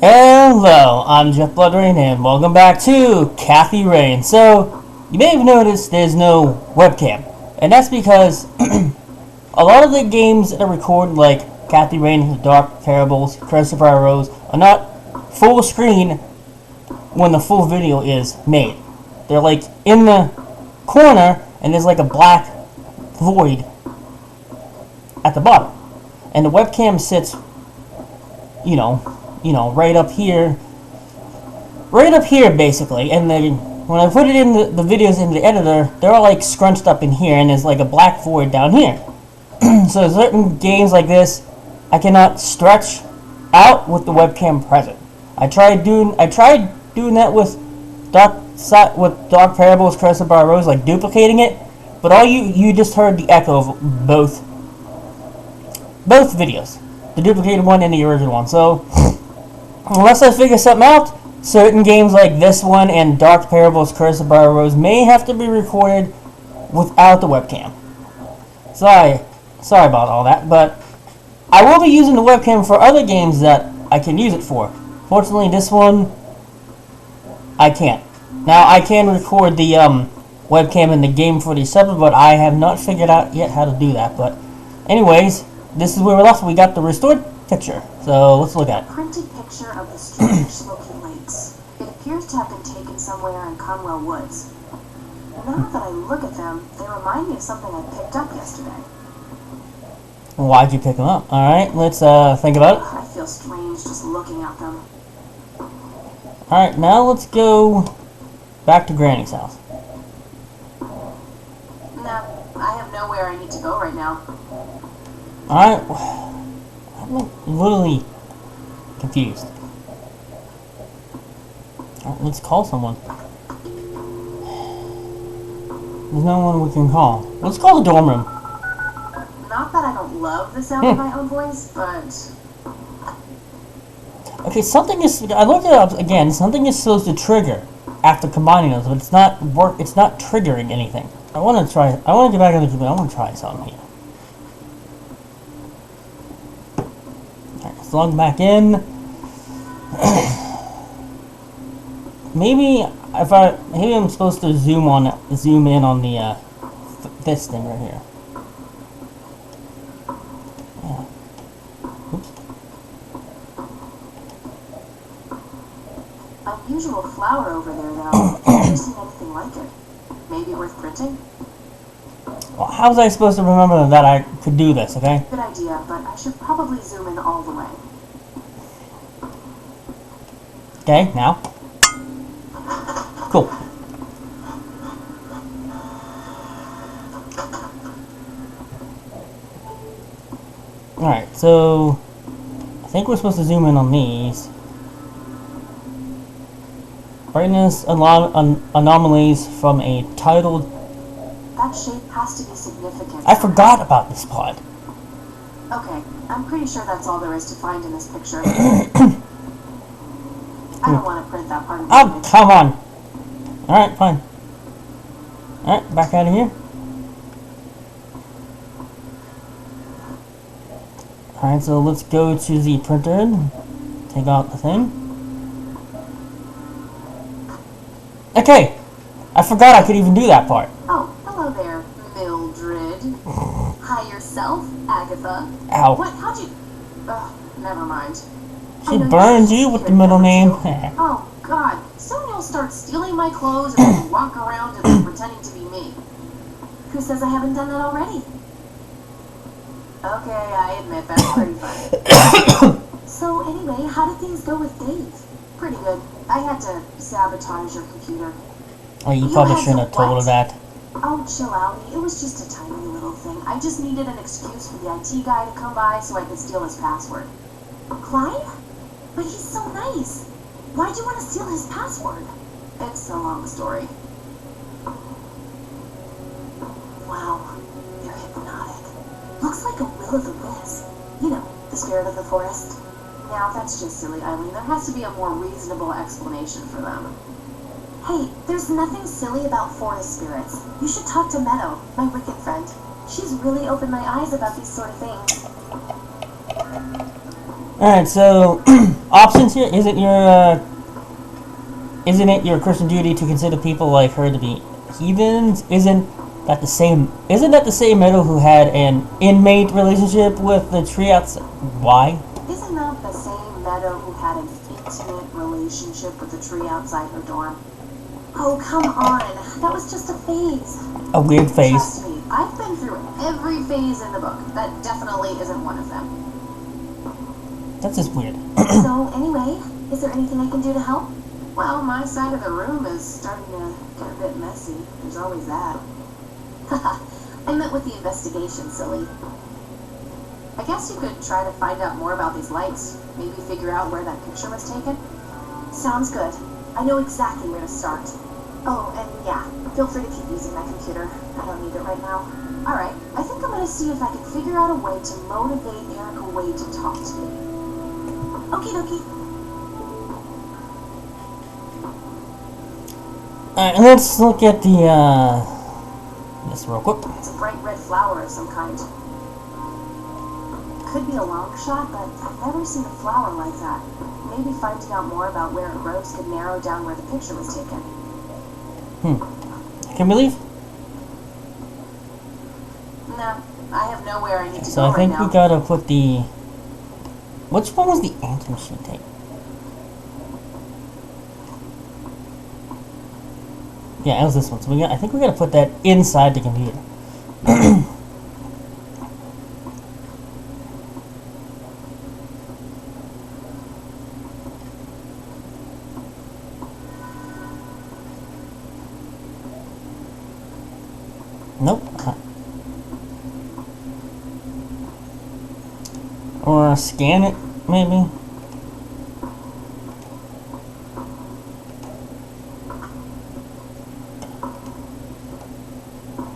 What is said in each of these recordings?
Hello, I'm JeffBloodRain and welcome back to Kathy Rain. So, you may have noticed there's no webcam. And that's because a lot of the games that are recorded, like Kathy Rain, The Dark Parables, Christopher Rose, are not full screen when the full video is made. They're like in the corner and there's like a black void at the bottom. And the webcam sits, right up here basically, and then when I put it in the videos in the editor, they're all like scrunched up in here, and there's like a black void down here. So certain games like this, I cannot stretch out with the webcam present. I tried doing that with Dark Parables, Christopher Rose, like duplicating it, but all you just heard the echo of both videos, the duplicated one and the original one. So unless I figure something out, certain games like this one and Dark Parables, Christopher Rose may have to be recorded without the webcam. Sorry about all that, but I will be using the webcam for other games that I can use it for. Fortunately, this one I can't. Now I can record the webcam in the game footage separate, but I have not figured out yet how to do that. But anyways, this is where we left. We got the restored picture, so let's look at it. Printed picture of the strange smoky lakes. It appears to have been taken somewhere in Conwell Woods. Now that I look at them, they remind me of something I picked up yesterday. Why'd you pick them up? Alright, let's think about it. I feel strange just looking at them. Alright, now let's go back to Granny's house. Nah, I have nowhere I need to go right now. Alright, I'm literally confused. Alright, let's call someone. There's no one we can call. Let's call the dorm room. Not that I don't love the sound of my own voice, but... Okay, I looked it up again, something is supposed to trigger after combining those, but it's not triggering anything. I want to get back on the computer, I want to try something here. Alright, let's log back in. Maybe I'm supposed to zoom in on the this thing right here. Yeah. Oops. Unusual flower over there, though. I've never seen anything like it. Maybe worth printing? Well, how was I supposed to remember that I could do this, okay? Good idea, but I should probably zoom in all the way. Okay, now. Cool. Alright, so I think we're supposed to zoom in on these. Brightness anomalies from a titled... That shape has to be significant. I forgot about this part. Okay, I'm pretty sure that's all there is to find in this picture. I don't want to print that part of the Oh, come on. Alright, fine. Alright, back out of here. Alright, so let's go to the printer. Take out the thing. Okay, I forgot I could even do that part. Oh, hello there, Mildred. Hi yourself, Agatha. Ow. What? How'd you... never mind. She burned you with the middle name. Oh, God. Soon you'll start stealing my clothes and then walk around and pretending to be me. Who says I haven't done that already? Okay, I admit that's pretty funny. So anyway, how did things go with Dave? Pretty good. I had to sabotage your computer. Oh, you probably shouldn't have told her that. Oh, chill out. It was just a tiny little thing. I just needed an excuse for the IT guy to come by so I could steal his password. Clyde? But he's so nice. Why'd you want to steal his password? It's a long story. Wow, you're hypnotic. Looks like a will-o'-the-wisp. You know, the spirit of the forest. Now, that's just silly, Eileen. There has to be a more reasonable explanation for them. Hey, there's nothing silly about forest spirits. You should talk to Meadow, my wicked friend. She's really opened my eyes about these sort of things. Alright, so options here. Isn't it your Christian duty to consider people like her to be heathens? Isn't that the same Meadow who had an inmate relationship with the tree outside? Why? Isn't that the same Meadow who had an intimate relationship with the tree outside her dorm? Oh, come on. That was just a phase. A weird face. Trust me, I've been through every phase in the book. That definitely isn't one of them. That's just weird. So, anyway, is there anything I can do to help? Well, my side of the room is starting to get a bit messy. There's always that. Haha, I met with the investigation, silly. I guess you could try to find out more about these lights. Maybe figure out where that picture was taken. Sounds good. I know exactly where to start. Oh, and yeah, feel free to keep using my computer. I don't need it right now. Alright, I think I'm gonna see if I can figure out a way to motivate Erica Wade to talk to me. Okie dokie. Alright, let's look at this real quick. It's a bright red flower of some kind. Could be a long shot, but I've never seen a flower like that. Maybe finding out more about where it grows could narrow down where the picture was taken. Can we leave? No, I have nowhere I need to So go I think right now. we gotta put the... Which one was the answer machine tape? Yeah, it was this one. So I think we gotta put that inside the computer. Nope. Or scan it, maybe.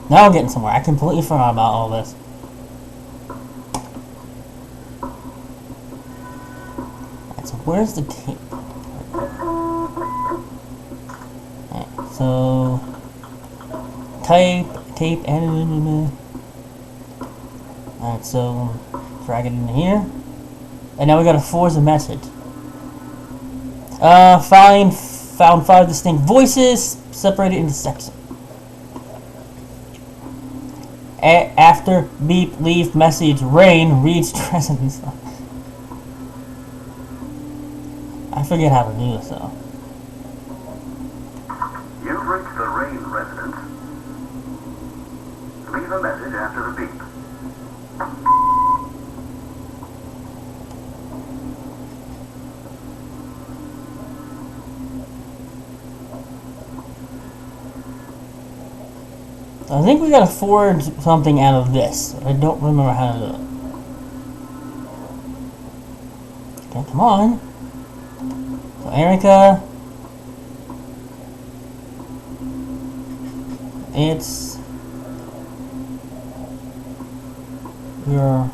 Now we're getting somewhere. I completely forgot about all this. Alright, so where's the tape? Alright, so... tape, and... Alright, so... drag it in here. And now we gotta force a message. Found 5 distinct voices, separated into sections. After beep, leave message, rain, reads residence. I forget how to do this though. You've reached the Rain residence. Leave a message after the beep. I think we gotta forge something out of this. I don't remember how to do it. Okay, come on. So Erica, it's your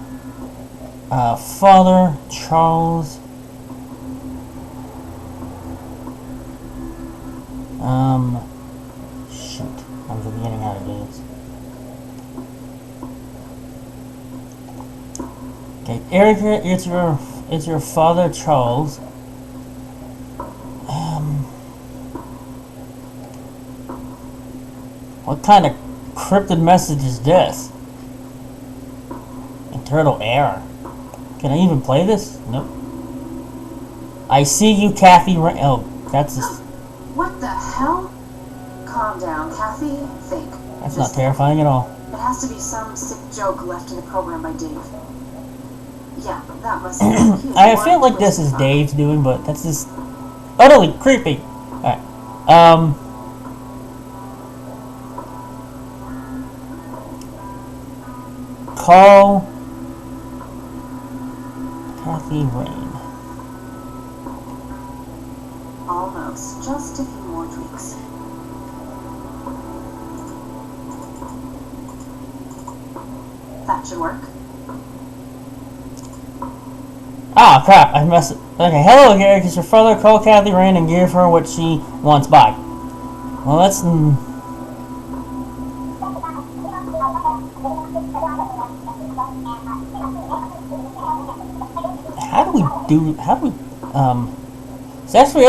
father, Charles. Shoot, I'm forgetting how to do this. Okay, Erica, it's your father, Charles. What kind of cryptid message is this? Internal error. Can I even play this? Nope. I see you, Kathy. Oh, that's just... What the hell? Calm down, Kathy. Think. That's not terrifying at all. It has to be some sick joke left in the program by Dave. Yeah, that must be. I feel like this is Dave's doing, but that's just utterly creepy. Alright. Call Kathy Rain. Almost. Just a few more tweaks. That should work. Ah, crap, I messed it. Okay, hello, Garrick. It's your father. Call Kathy Rain and give her what she wants. Bye. Well, that's... How do we do? How do we? It's actually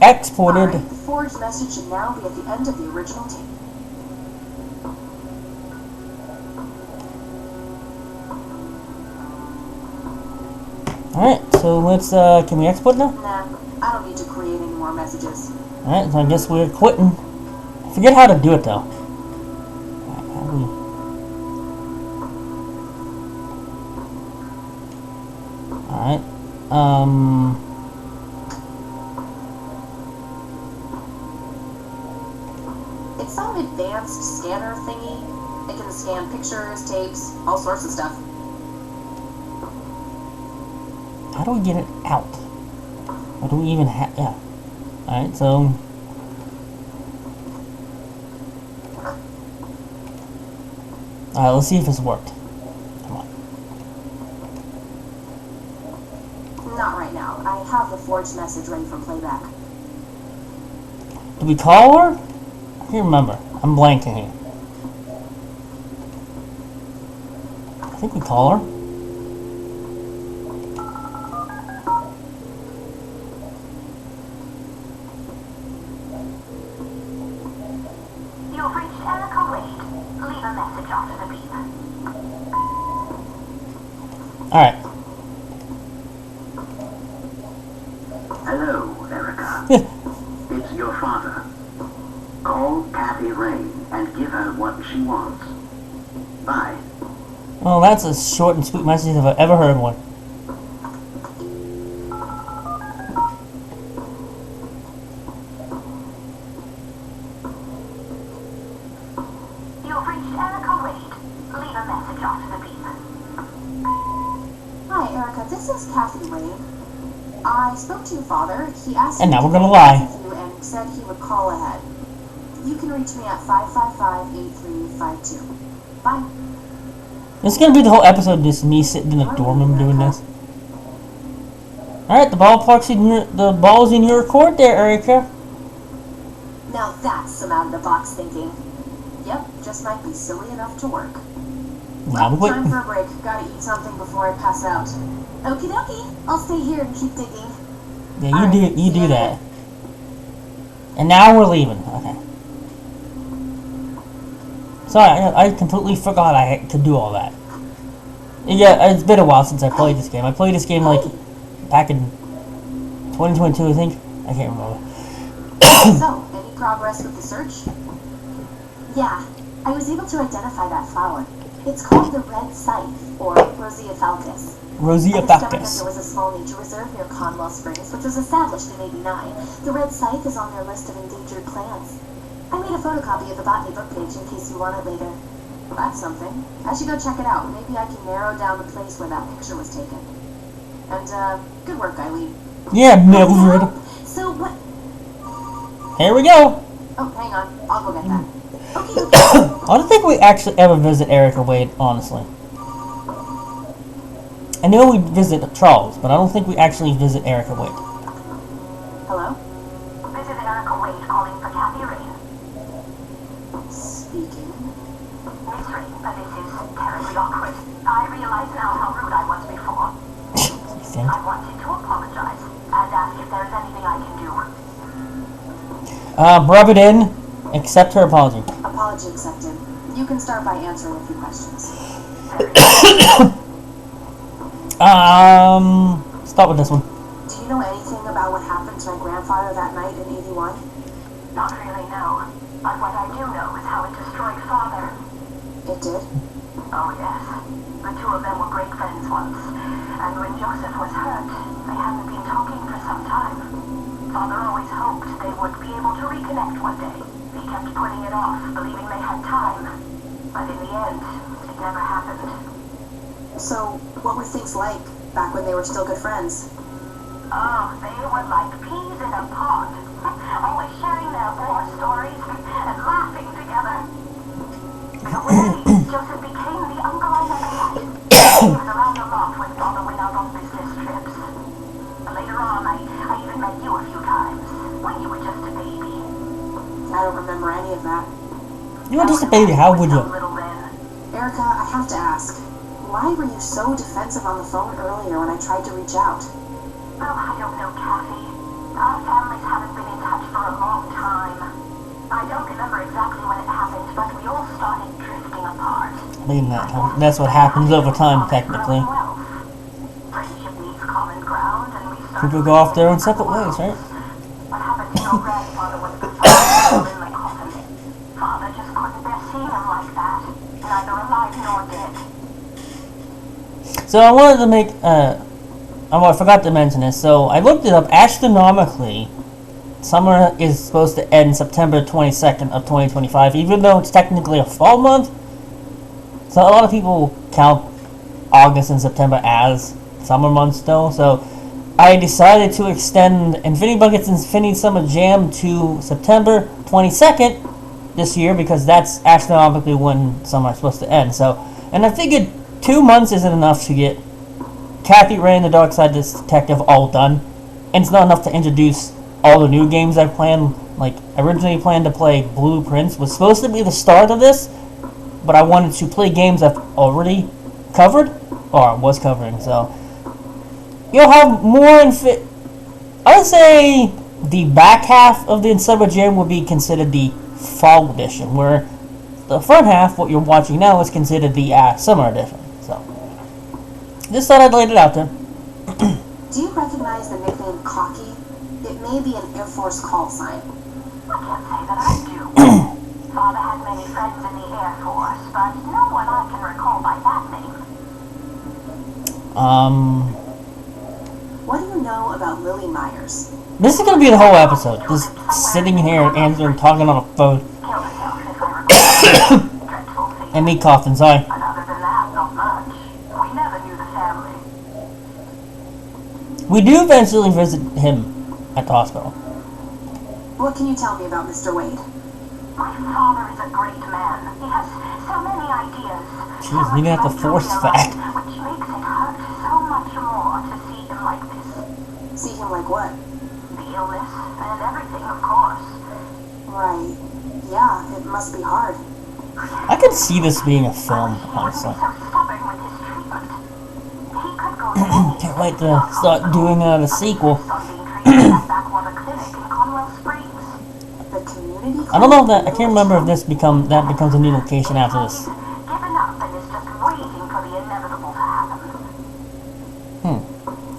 exported. Alright, the forged message should now be at the end of the original tape. Alright, so let's, can we export now? Nah, I don't need to create any more messages. Alright, so I guess we're quitting. I forget how to do it though. Alright, how do we... Alright, It's some advanced scanner thingy. It can scan pictures, tapes, all sorts of stuff. how do we get it out? What do we even have? Yeah. Alright, so... Alright, let's see if this worked. Come on. Not right now. I have the forged message ready for playback. Did we call her? I can't remember. I'm blanking here. I think we call her. You've reached Erica Wade. Leave a message after the beep. Alright. Hello, Erica. It's your father. Call Kathy Rain and give her what she wants. Bye. Well, that's a short and sweet message if I've ever heard one. You've reached Erica Wade. Leave a message after the beep. Hi, Erica. This is Kathy Rain. I spoke to your father. He asked And me now to we're gonna get lie. in touch with you and said he would call ahead. You can reach me at 555-8352. Bye. This is gonna be the whole episode, just me sitting in the dorm room doing this. Alright, the ball's in your court there, Erica. Now that's some out-of-the-box thinking. Yep, just might be silly enough to work. Now we Time quit. for a break. Gotta eat something before I pass out. Okie dokie. I'll stay here and keep digging. Yeah, Alright, you see do you that. And now we're leaving. Okay. Sorry, I completely forgot I could do all that. Yeah, it's been a while since I played this game. I played this game like back in 2022, I think. I can't remember. So, any progress with the search? Yeah, I was able to identify that flower. It's called the red scythe, or Rosea falcus. Rosea I discovered that Bacchus. there was a small nature reserve near Conwell Springs, which was established in '89. The red scythe is on their list of endangered plants. I made a photocopy of the botany book page in case you want it later. That's something. I should go check it out. Maybe I can narrow down the place where that picture was taken. And, good work, Eileen. Yeah, Mildred. So, what? Here we go. Oh, hang on. I'll go get that. Okay, okay. I don't think we actually ever visit Erica Wade, honestly. I know we visit Charles, but I don't think we actually visit Erica Wade. Hello? This is Erica Wade calling for Kathy Rain. Speaking. Miss Rain, this is terribly awkward. I realize now how rude I was before. You think? I wanted to apologize and ask if there's anything I can do. Rub it in. Accept her apology. Apology accepted. You can start by answering a few questions. Start with this one. Do you know anything about what happened to my grandfather that night in '81? Not really, no. But what I do know is how it destroyed Father. It did? Oh, yes. The two of them were great friends once. And when Joseph was hurt, they hadn't been talking for some time. Father always hoped they would be able to reconnect one day. He kept putting it off, believing they had time. But in the end, it never happened. So, what were things like back when they were still good friends? Oh, they were like peas in a pod. Always sharing their war stories and laughing together. Eventually, Joseph became the uncle I never had. He was around a lot when Father went out on business trips. Later on, I even met you a few times, when you were just a baby. I don't remember any of that. You were just a baby, how would you? Little then. Erica, I have to ask. Why were you so defensive on the phone earlier when I tried to reach out? Oh, I don't know, Kathy. Our families haven't been in touch for a long time. I don't remember exactly when it happened, but we all started drifting apart. I mean, that's what happens over time, technically. Friendship needs common ground, and we started... People go off their own separate ways, right? What happened to your grandfather was the father in the coffin. Father just couldn't bear seeing him like that, neither alive nor dead. So I wanted to make, I forgot to mention this. So I looked it up. Astronomically, summer is supposed to end September 22nd of 2025, even though it's technically a fall month. So a lot of people count August and September as summer months still. So I decided to extend Infinity Bucket's Infinity Summer Jam to September 22nd this year, because that's astronomically when summer is supposed to end. So, and I figured 2 months isn't enough to get Kathy Rain, the Dark Side Detective all done, and it's not enough to introduce all the new games I planned. Like, I originally planned to play Blueprints, was supposed to be the start of this, but I wanted to play games I've already covered, or was covering. So you'll have more I would say the back half of the Summer Jam would be considered the fall edition, where the front half, what you're watching now, is considered the summer edition. So just thought I'd lay it out there. Do you recognize the nickname Cocky? It may be an Air Force call sign. I can't say that I do. Father had many friends in the Air Force, but no one I can recall by that name. What do you know about Lily Myers? This is gonna be the whole episode. Just sitting here answering, talking on a phone. Killed herself, if I recall. Dreadful thing. And me coughing, sorry. But other than that, not much. We never knew the family. We do eventually visit him at the hospital. What can you tell me about Mr. Wade? My father is a great man. He has so many ideas. Jeez, you got the force fact. Which makes it hurt so much more to see him like this. See him like what? The illness and everything, of course. Right. Yeah, it must be hard. I could see this being a film, honestly. He wasn't so stubborn with his treatment. He could go to any Can't wait to start doing the sequel. on being treated at Backwater Clinic in Conwell Springs. The community I don't know if that, I can't remember if this becomes a new location after this. Given up and is just waiting for the inevitable to happen.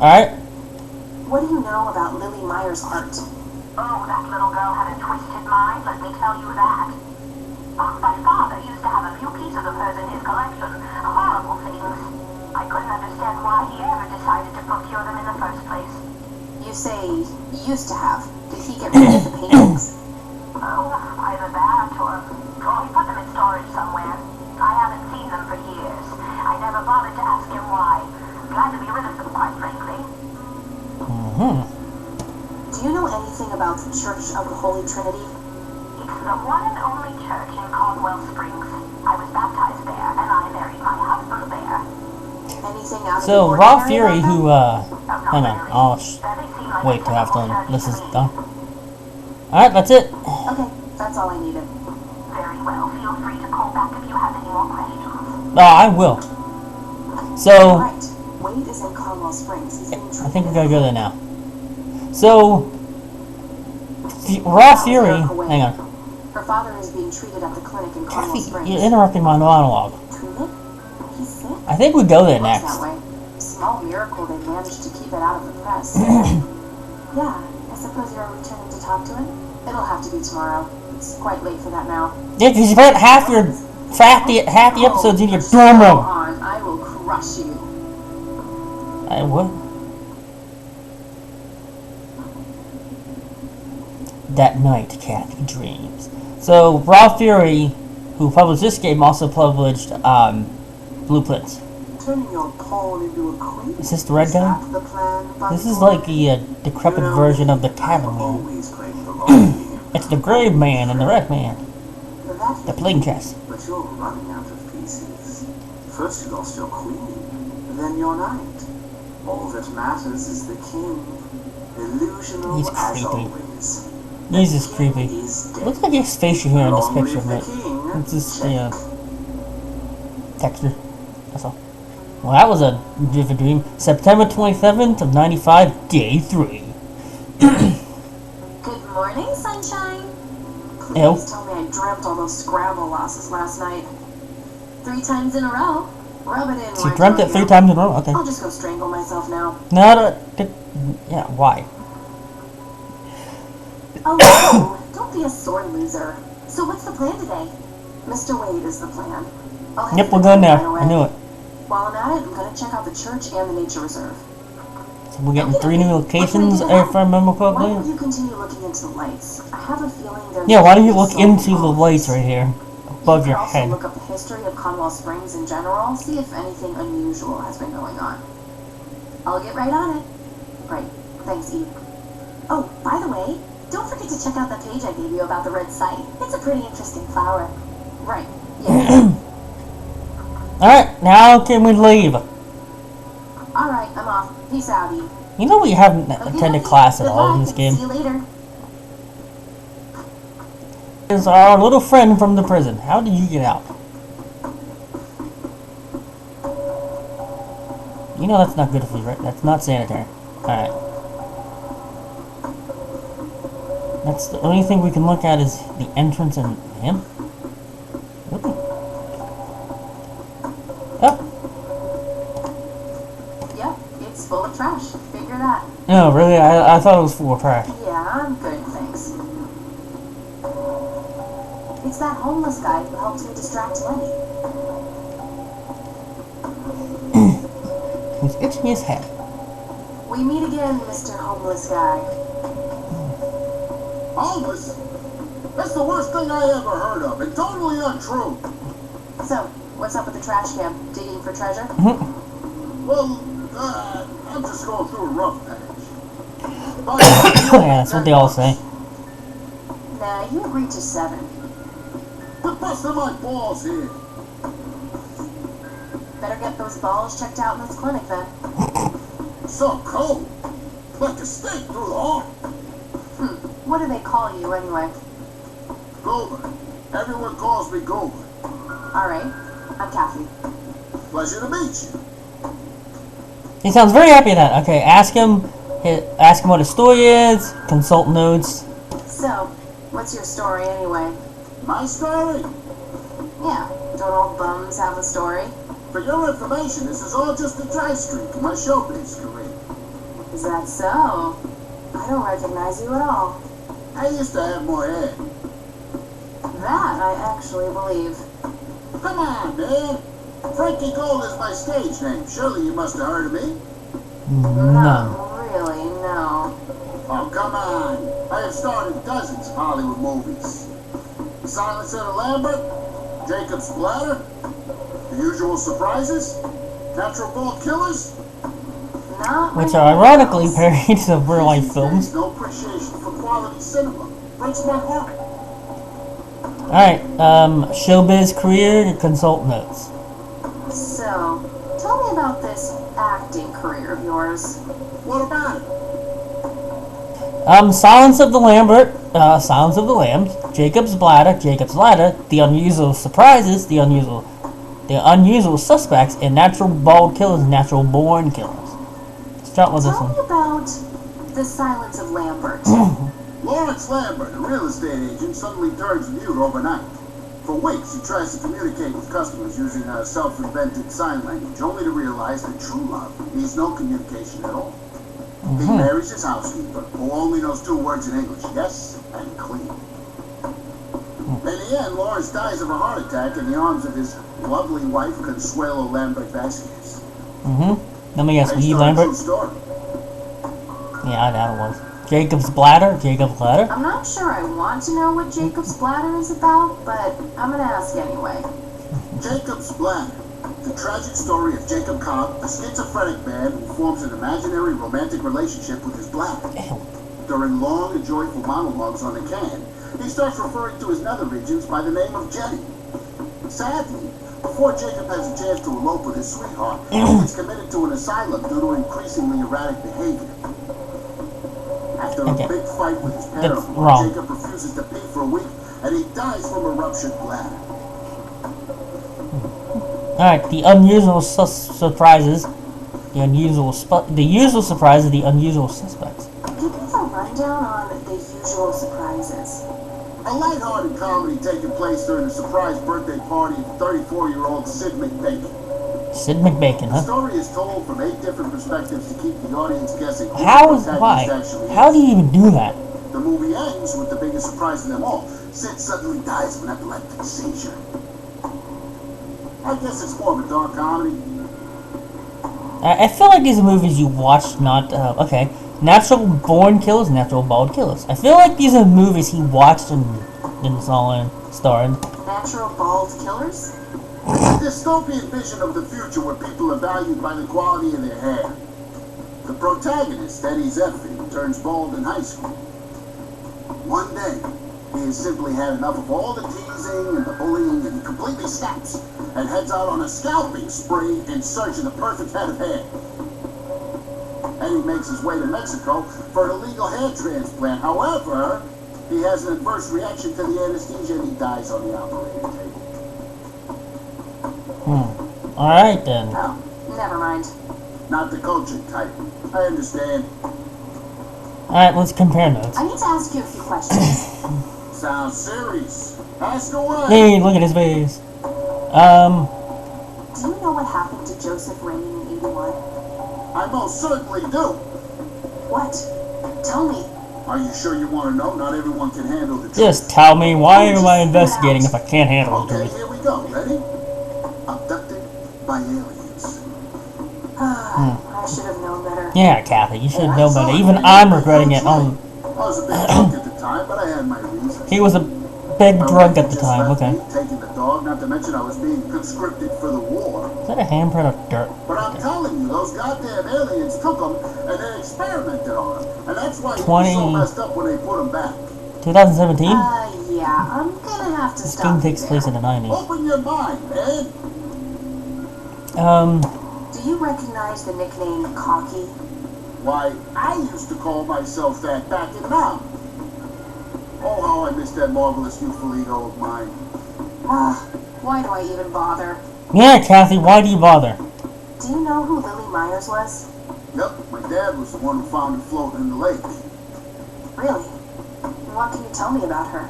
Alright. What do you know about Lily Myers' art? Oh, that little girl had a twisted mind, let me tell you that. My father used to have a few pieces of hers in his collection. Horrible things. I couldn't understand why he ever decided to procure them in the first place. You say used to have. Did he get rid of the paintings? Oh, either that or he put them in storage somewhere. I haven't seen them for years. I never bothered to ask him why. Glad to be rid of them, quite frankly. Do you know anything about the Church of the Holy Trinity? It's the one and only church in Conwell Springs. I was baptized there, and I married my husband there. Anything out of the So, Raw ordinary Fury, about who, hang on, I'll wait till after this is done. Alright, that's it. them? Okay, that's all I needed. Very well. Feel free to call back if you have any more questions. No, I will. So, Right. Wade is in Conwell Springs. He's being treated I think we as gotta a go there now. So, Raw Fury, hang on. Her father is being treated at the clinic in Conwell Kathy, Springs. you're interrupting my monologue. Treated? He's sick? I think we go there Looks next. that way. Small miracle they managed to keep it out of the press. Yeah, I suppose you're returning to talk to him? It'll have to be tomorrow. It's quite late for that now. Yeah, because you spent half the episodes in your Just dorm go room. on. I will crush you. I would. That night, Kathy dreams. So, Raw Fury, who published this game, also published Blueprints. Turning your pawn into a queen? Is this the red guy? Is that the plan, buddy This is boy? like the decrepit version of the Cabin Man. Always playing the long game. It's the Grey Man and the Red Man. That The playing chess. But you're running out of pieces. First you lost your queen, then your knight. All that matters is the king. Illusional He's as creepy. always. He's just creepy. Is dead. Looks like his face you hear in this Long picture, live the but king. it's just Check. the texture. That's all. Well, that was a vivid dream. September 27th of 95, day 3. Good morning, sunshine. Please tell me I dreamt all those scramble losses last night. 3 times in a row. Rub it in. She dreamt it 3 times in a row? Okay. I'll just go strangle myself now. No, yeah, why? Oh, no. Don't be a sore loser. So what's the plan today? Mr. Wade is the plan. Yep, we're going there. I knew it. While I'm at it, I'm going to check out the church and the nature reserve. So we're getting 3 new locations, if I remember Why correctly. don't you continue looking into the lights? I have a feeling there's... Yeah, why don't you look into the lights right here, above your head? You can also look up the history of Conwell Springs in general, see if anything unusual has been going on. I'll get right on it. Great. Thanks, Eve. Oh, by the way, don't forget to check out that page I gave you about the red site. It's a pretty interesting flower. Right. Yeah. Alright, now can we leave? Alright, I'm off. Peace out, Eve. You know we haven't attended class at all in this game. See you later. Is our little friend from the prison. How did you get out? You know that's not good for you, right? That's not sanitary. Alright. That's the only thing we can look at is the entrance and him. Ooh. Oh. Yep, it's full of trash. Figure that. No, really? I thought it was full of trash. Yeah, I'm good, thanks. It's that homeless guy who helped me distract Lenny. He's itching his head. We meet again, Mr. Homeless Guy. Homeless? That's the worst thing I ever heard of, and totally untrue. So, what's up with the trash can? Digging for treasure? Well, I'm just going through a rough patch. Yeah, that's what they all say. Nah, you agreed to 7. Quit busting my balls here. Better get those balls checked out in this clinic then. So cold. Like a stake through the heart. What do they call you anyway? Goober. Everyone calls me Goober. Alright, I'm Kathy. Pleasure to meet you. He sounds very happy at that. Okay, ask him what his story is, consult notes. So, what's your story anyway? My story? Yeah, don't all bums have a story? For your information, this is all just a dry streak of my showbiz career. Is that so? I don't recognize you at all. I used to have more hair. That I actually believe. Come on, man. Frankie Gold is my stage name. Surely you must have heard of me. No. Not really, no. Oh, come on. I have starred in dozens of Hollywood movies. The Silence of the Lambert, Jacob's Bladder, The Usual Surprises, Natural Born Killers. Not Which many are ironically else. parodies of real life films. No appreciation for quality cinema. Breaks my heart. Alright, showbiz career, consult notes. So, tell me about this acting career of yours. What about it? Silence of the Lambert, Silence of the Lambs, Jacob's Bladder, Jacob's Ladder, The Unusual Surprises, The Unusual Suspects, and Natural Bald Killers, Natural Born Killers. Let's start with this Tell one. me about the Silence of Lambert. Lawrence Lambert, a real estate agent, suddenly turns mute overnight. For weeks, he tries to communicate with customers using a self-invented sign language, only to realize that true love needs no communication at all. He marries his housekeeper, who only knows 2 words in English, yes and clean. In the end, Lawrence dies of a heart attack in the arms of his lovely wife, Consuelo Lambert Vasquez. Let me guess, Based Lee on a Lambert? true story. Yeah, that was. Jacob's Bladder, Jacob's Ladder. I'm not sure I want to know what Jacob's Bladder is about, but I'm gonna ask anyway. Jacob's Bladder, the tragic story of Jacob Cobb, a schizophrenic man who forms an imaginary romantic relationship with his bladder. Ew. During long and joyful monologues on the can, he starts referring to his nether regions by the name of Jenny. Sadly, before Jacob has a chance to elope with his sweetheart, he gets committed to an asylum due to increasingly erratic behavior. After a big fight with his parents, wrong. Jacob refuses to pee for a week, and he dies from a ruptured bladder. Alright, the unusual surprises. The usual surprises, the unusual suspects. Give me the rundown on the usual surprises. A lighthearted comedy taking place during a surprise birthday party of 34-year-old Sid McBacon. Sid McBacon, The huh? story is told from 8 different perspectives to keep the audience guessing who How the is protagonist why? actually How is. do you even do that? The movie ends with the biggest surprise of them all. Sid suddenly dies of an epileptic seizure. I guess it's more of a dark comedy. I feel like these are movies you watch, not okay. Natural born killers, natural bald killers. I feel like these are movies he watched and saw and starred. Natural bald killers? It's a dystopian vision of the future where people are valued by the quality of their hair. The protagonist, Eddie Zephyr, turns bald in high school. One day, he has simply had enough of all the teasing and the bullying, and he completely snaps and heads out on a scalping spree in search of the perfect head of hair. Eddie makes his way to Mexico for an illegal hair transplant. However, he has an adverse reaction to the anesthesia and he dies on the operating table. Alright then. Oh, never mind. Not the culture type. I understand. Alright, let's compare notes. I need to ask you a few questions. Sounds serious. Ask away. Hey, look at his face. Do you know what happened to Joseph Rain in 81? I most certainly do. What? Tell me. Are you sure you want to know? Not everyone can handle the truth. Just tell me, why am I investigating if I can't handle the Okay, truth? here we go. Ready? Abducted by aliens. I should have known better. Yeah, Kathy, you should know better. Even I'm regretting it. I was a bit drunk at the time, but I had my reasons. He was a big drunk at the Just time, left okay. me, taking the dog, not to mention I was being conscripted for the war. Is that a handprint of dirt? But I'm telling you, those goddamn aliens took them and they experimented on them. And that's why he 20 was so messed up when they put him back. 2017? Yeah, I'm gonna have to This stop. game takes place in the 90s. Open your mind, man. Do you recognize the nickname Cocky? Why, I used to call myself that back in Nam. Oh, how I miss that marvelous youthful ego of mine. Why do I even bother? Yeah, Kathy, why do you bother? Do you know who Lily Myers was? Yep, my dad was the one who found it floating in the lake. Really? What can you tell me about her?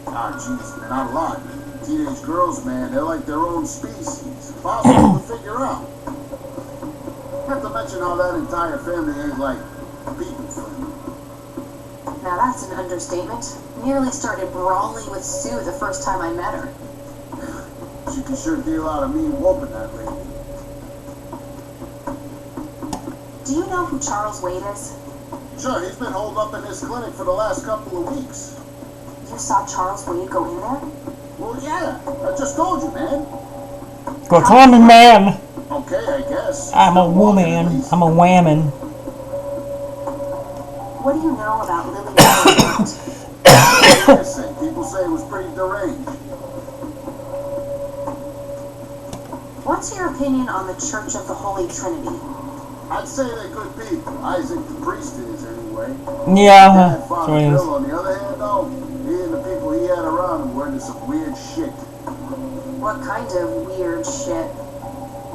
Ah, jeez, not a lot. Teenage girls, man, they're like their own species. Impossible to figure out. Not to mention how that entire family ain't like people friendly. Now that's an understatement. Nearly started brawling with Sue the first time I met her. She can sure deal out a mean whooping, that lady. Do you know who Charles Wade is? Sure, he's been holed up in this clinic for the last couple of weeks. You saw Charles Wade go in there? Well, yeah, I just told you, man. Go call me man. Okay, I guess. I'm a Still walking, at woman. least. I'm a whammon. What do you know about Lily Myers? Listen, people say it was pretty deranged. What's your opinion on the Church of the Holy Trinity? I'd say they're good people. Isaac, the priest, is anyway. Yeah, Dad, Father so he is. Bill, on the other hand, though, he and the people he had around him were into some weird shit. What kind of weird shit?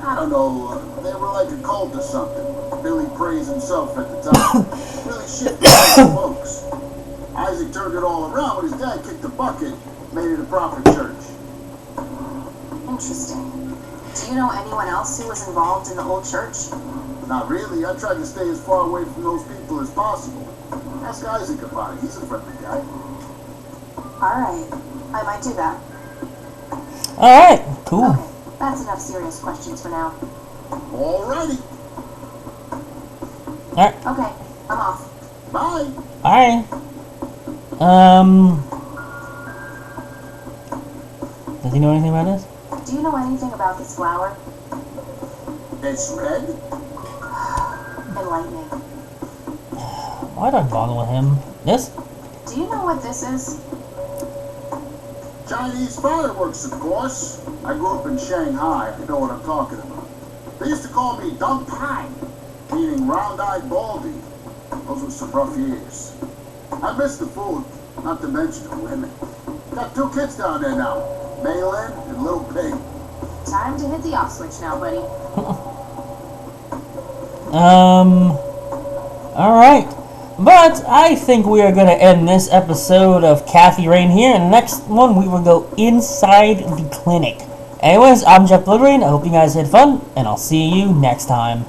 I don't know, they were like a cult or something. Billy praised himself at the time. Really shit for folks. Isaac turned it all around when his dad kicked the bucket, made it a proper church. Interesting. Do you know anyone else who was involved in the old church? Not really. I tried to stay as far away from those people as possible. Ask Isaac about it. He's a friendly guy. Alright, I might do that. Alright, cool. Okay, that's enough serious questions for now. Alrighty. Alright, Okay, I'm off. Bye. alright. Does he know anything about this? Do you know anything about this flower? It's red. Enlightening. Why do I bother with him? This? Do you know what this is? Chinese fireworks, of course. I grew up in Shanghai. I know what I'm talking about. They used to call me Dong Pai, meaning round-eyed baldy. Those were some rough years. I miss the food, not to mention the women. Got 2 kids down there now, Maylin and Little Pig. Time to hit the off switch now, buddy. Alright. But I think we are going to end this episode of Kathy Rain here. And the next one, we will go inside the clinic. Anyways, I'm JeffBloodRain. I hope you guys had fun, and I'll see you next time.